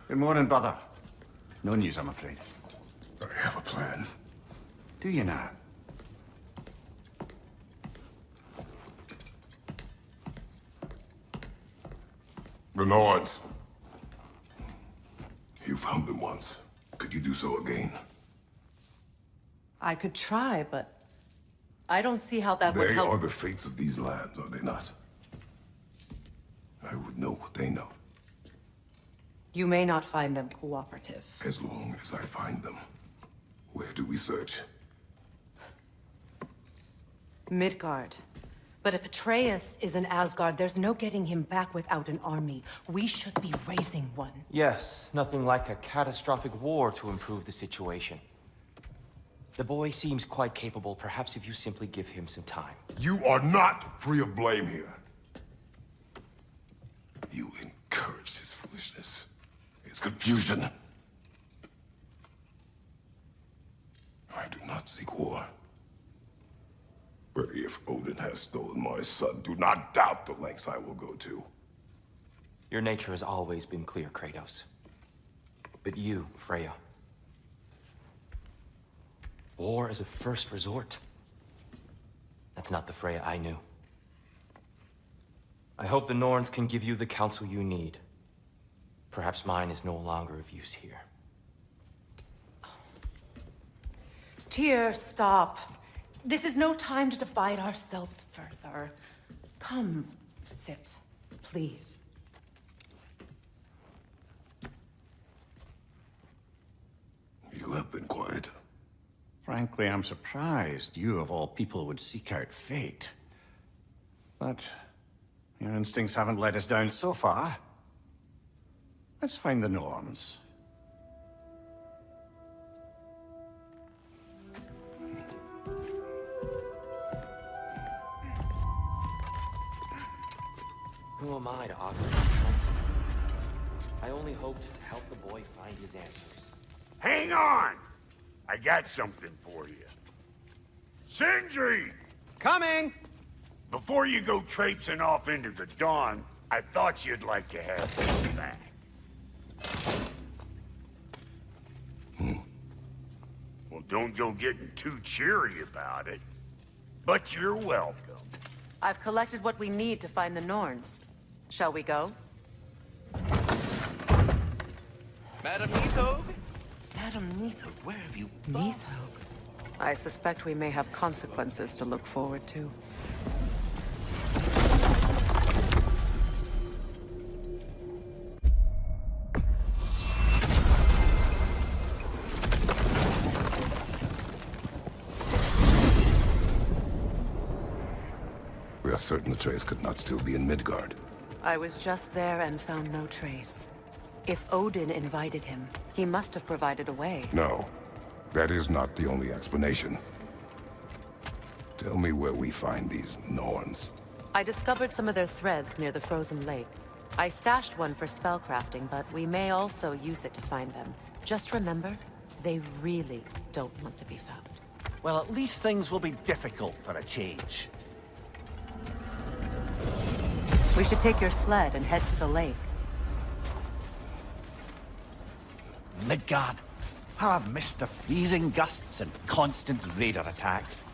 Good morning, brother. No news, I'm afraid. I have a plan. Do you now? The Norns. You found them once. Could you do so again? I could try, but I don't see how that would help. They are the fates of these lands, are they not? I would know what they know. You may not find them cooperative. As long as I find them. Where do we search? Midgard. But if Atreus is in Asgard, there's no getting him back without an army. We should be raising one. Yes, nothing like a catastrophic war to improve the situation. The boy seems quite capable. Perhaps if you simply give him some time. You are not free of blame here. You encouraged his foolishness, his confusion. I do not seek war. But if Odin has stolen my son, do not doubt the lengths I will go to. Your nature has always been clear, Kratos. But you, Freya. War is a first resort. That's not the Freya I knew. I hope the Norns can give you the counsel you need. Perhaps mine is no longer of use here. Tyr, stop. This is no time to divide ourselves further. Come, sit, please. You have been quiet. Frankly, I'm surprised you, of all people, would seek out fate. But your instincts haven't let us down so far. Let's find the Norns. Who am I to offer you counsel? I only hoped to help the boy find his answers. Hang on! I got something for you. Sindri! Coming! Before you go traipsing off into the dawn, I thought you'd like to have this back. Well, don't go getting too cheery about it. But you're welcome. I've collected what we need to find the Norns. Shall we go? Madam Neathog? Madam Neathog, where have you gone? Neathog. I suspect we may have consequences to look forward to. We are certain Atreus could not still be in Midgard. I was just there and found no trace. If Odin invited him, he must have provided a way. No, that is not the only explanation. Tell me where we find these Norns. I discovered some of their threads near the frozen lake. I stashed one for spellcrafting, but we may also use it to find them. Just remember, they really don't want to be found. Well, at least things will be difficult for a change. We should take your sled and head to the lake. Midgard. How I've missed the freezing gusts and constant raider attacks.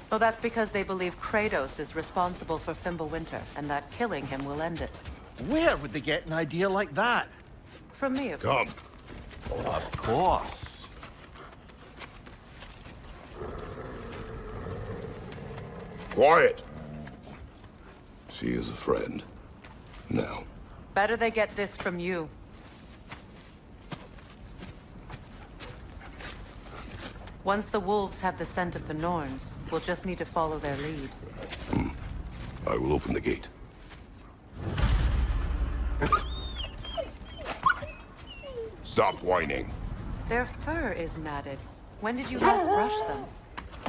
Well, that's because they believe Kratos is responsible for Fimbulwinter, and that killing him will end it. Where would they get an idea like that? From me, of course. Come. Of course. Quiet! She is a friend. Now. Better they get this from you. Once the wolves have the scent of the Norns, we'll just need to follow their lead. I will open the gate. Stop whining. Their fur is matted. When did you last brush them?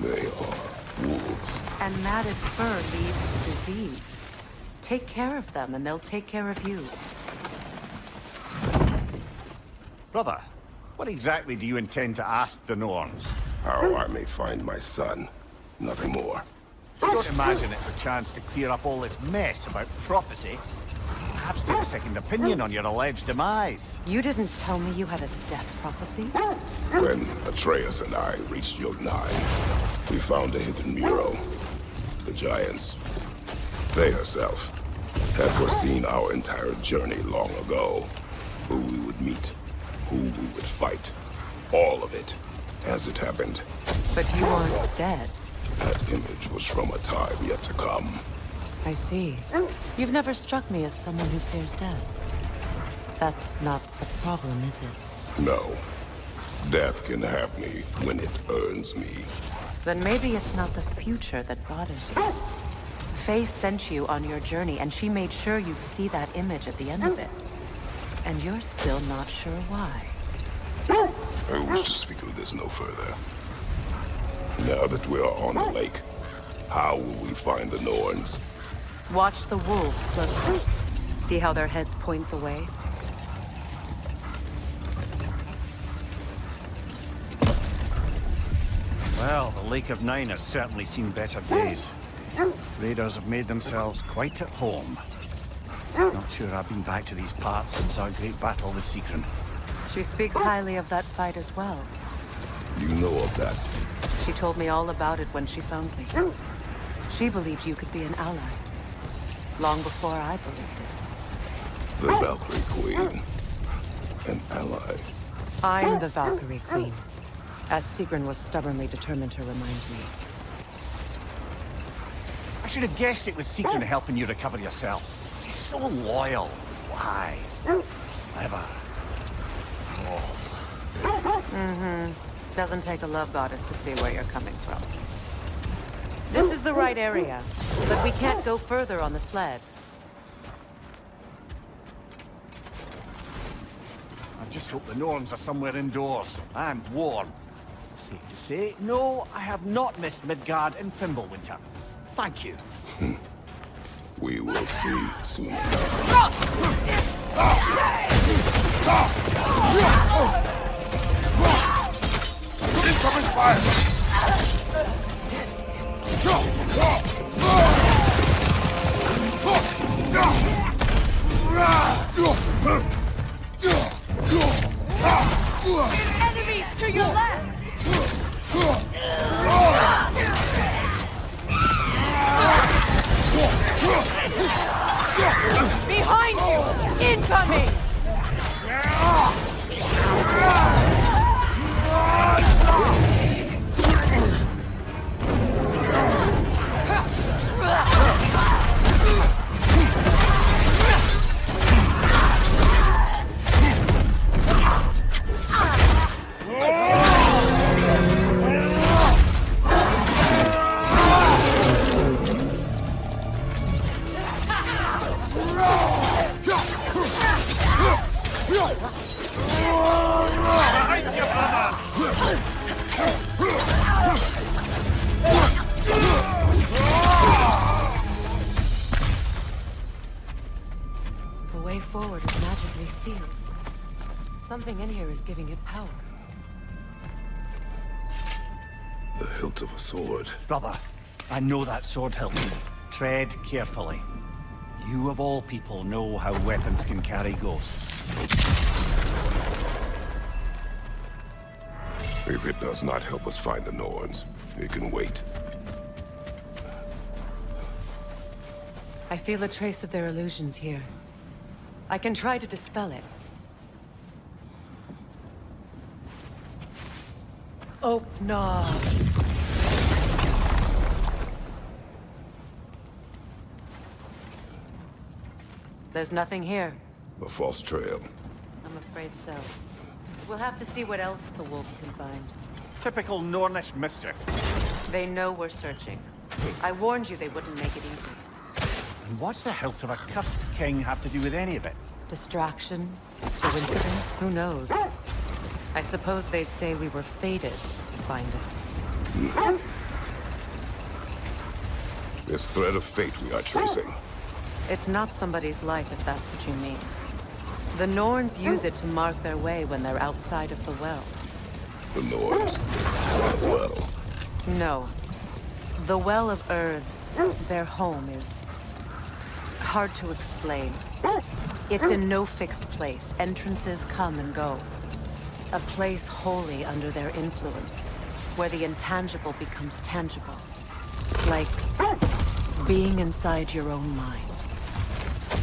They are wolves. And matted fur leads to disease. Take care of them, and they'll take care of you. Brother, what exactly do you intend to ask the Norns? How I may find my son. Nothing more. Don't imagine it's a chance to clear up all this mess about prophecy. Perhaps perhaps take a second opinion on your alleged demise. You didn't tell me you had a death prophecy? When Atreus and I reached Yog-9, we found a hidden mural. The Giants, they herself, had foreseen our entire journey long ago. Who we would meet, who we would fight, all of it, as it happened. But you aren't dead. That image was from a time yet to come. I see. You've never struck me as someone who fears death. That's not the problem, is it? No. Death can have me when it earns me. Then maybe it's not the future that bothers you. Faye sent you on your journey, and she made sure you'd see that image at the end of it. And you're still not sure why. I wish to speak of this no further. Now that we are on the lake, how will we find the Norns? Watch the wolves closely. See how their heads point the way? Well, the Lake of Nine has certainly seen better days. Raiders have made themselves quite at home. Not sure I've been back to these parts since our great battle with Secret. She speaks highly of that fight as well. You know of that? She told me all about it when she found me. She believed you could be an ally. Long before I believed it. The Valkyrie Queen. An ally. I'm the Valkyrie Queen, as Sigrun was stubbornly determined to remind me. I should have guessed it was Secret helping you recover yourself. She's so loyal. Why? Clever. Doesn't take a love goddess to see where you're coming from. This is the right area, but we can't go further on the sled. I just hope the Norns are somewhere indoors. I'm warm. Safe to say, no, I have not missed Midgard in Fimbulwinter. Thank you. We will see soon enough. Incoming fire! Enemies to your left! Behind you! Incoming! The way forward is magically sealed. Something in here is giving it power. The hilt of a sword. Brother, I know that sword hilt. Tread carefully. You of all people know how weapons can carry ghosts. If it does not help us find the Norns, it can wait. I feel a trace of their illusions here. I can try to dispel it. Oh, no. There's nothing here. A false trail. I'm afraid so. We'll have to see what else the wolves can find. Typical Nornish mischief. They know we're searching. I warned you they wouldn't make it easy. And what's the hilt of a cursed king have to do with any of it? Distraction? Coincidence? Who knows? I suppose they'd say we were fated to find it. This thread of fate we are tracing. It's not somebody's life, if that's what you mean. The Norns use it to mark their way when they're outside of the well. The Norns. Well, No. The Well of Earth, their home, is hard to explain. It's in no fixed place. Entrances come and go. A place wholly under their influence, where the intangible becomes tangible. Like being inside your own mind.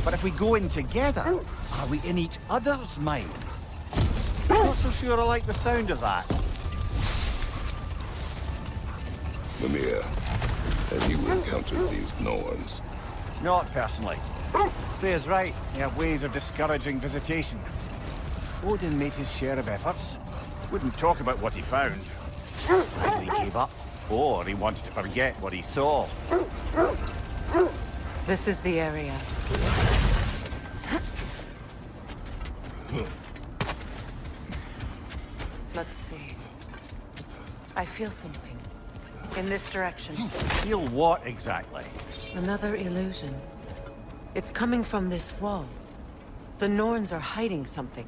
But if we go in together, are we in each other's minds? Not so sure I like the sound of that. Mimir, have you encountered these Norns? Not personally. Freya's right. They have ways of discouraging visitation. Odin made his share of efforts. Wouldn't talk about what he found. Either he gave up, or he wanted to forget what he saw. This is the area. Let's see. I feel something. In this direction. Feel what exactly? Another illusion. It's coming from this wall. The Norns are hiding something.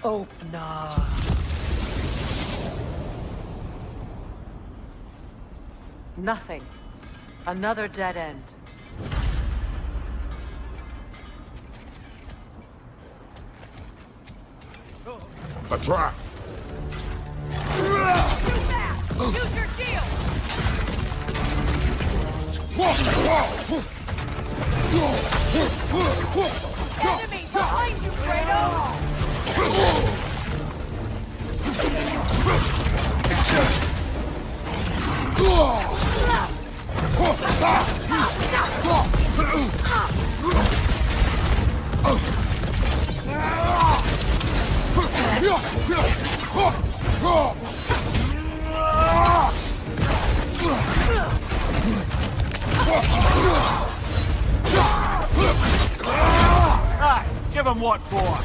Opener. Nothing. Another dead end. A trap! Use your shield! Enemy behind you, Kratos! Ah, give him what for!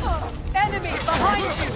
Enemy behind you!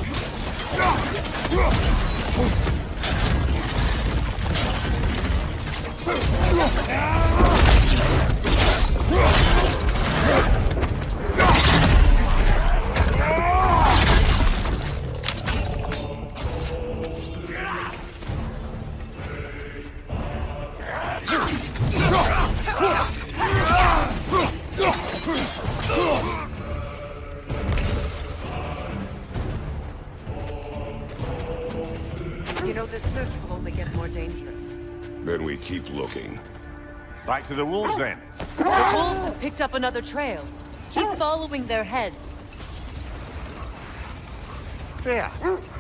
You know, this search will only get more dangerous. Then we keep looking. Back to the wolves then. The wolves have picked up another trail. Keep following their heads. Freya,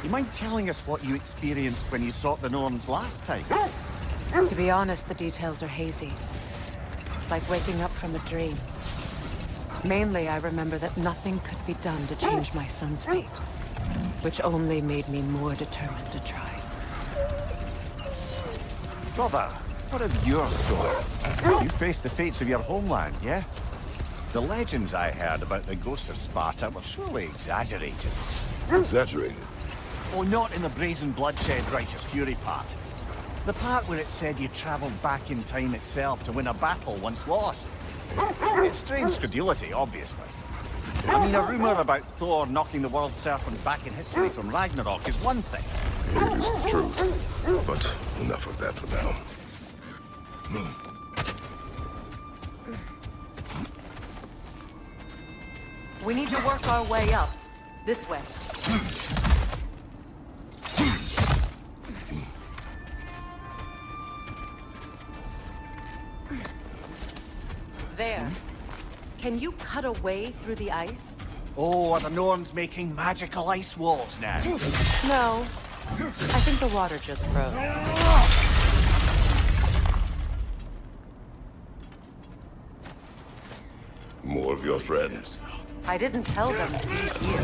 you mind telling us what you experienced when you sought the Norns last time? To be honest, the details are hazy. Like waking up from a dream. Mainly, I remember that nothing could be done to change my son's fate. Which only made me more determined to try. Brother, what of your story? You faced the fates of your homeland, yeah? The legends I heard about the ghost of Sparta were surely exaggerated. Exaggerated? Oh, not in the brazen bloodshed righteous fury part. The part where it said you travelled back in time itself to win a battle once lost. It's strange credulity, obviously. I mean, a rumour about Thor knocking the world serpent back in history from Ragnarok is one thing. It is the truth. But enough of that for now. We need to work our way up. This way. There. Can you cut a way through the ice? Oh, are the Norns making magical ice walls now? No. I think the water just froze. More of your friends. I didn't tell them to be here.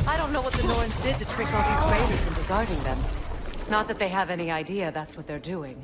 I don't know what the Norns did to trick all these raiders into guarding them. Not that they have any idea that's what they're doing.